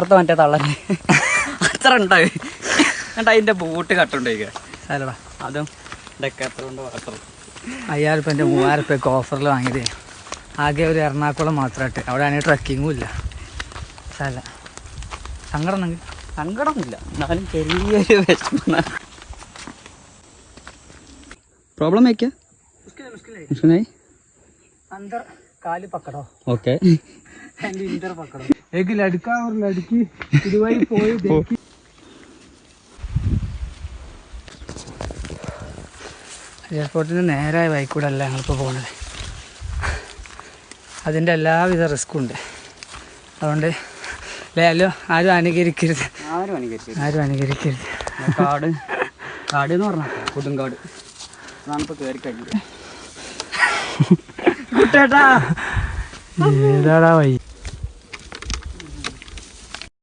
പുറത്ത് മറ്റേ തള്ളല്ലേ അത്ര ഉണ്ടായി എന്നിട്ട് അതിൻ്റെ ബൂട്ട് കട്ടുണ്ടായിക്കുക അല്ലടാ അതും ഡെക്കാത്തതുകൊണ്ട് മാത്രം 5000 റുപ്യൻ്റെ 3000 റുപ്യക്ക് ഓഫറിൽ വാങ്ങിയത്. ആകെ ഒരു എറണാകുളം മാത്രമായിട്ട്. അവിടെ ആണെങ്കിൽ ട്രക്കിങ്ങും ഇല്ല. അല്ല സങ്കടമൊന്നുമില്ല, എന്നാലും ചെറിയൊരു വിഷമ. प्रॉब्लम है क्या? मुश्किल नहीं अंदर काली पकड़ो. ओके एंड इधर पकड़ो. एक लड़का और लड़की इधर പോയി देखी. എയർപോർട്ടിന് നേരായ ബൈക്കൂടെ അല്ല ഞങ്ങളിപ്പോൾ പോകുന്നത്. അതിൻ്റെ എല്ലാവിധ റിസ്ക്കും ഉണ്ട്. അതുകൊണ്ട് അല്ലോ ആരും അനുകരിക്കരുത്. കാട് എന്ന് പറഞ്ഞാൽ കൊടുങ്കാട് അതാണിപ്പോൾ കയറി കഴിഞ്ഞത്. ഏതാടാ വഴി?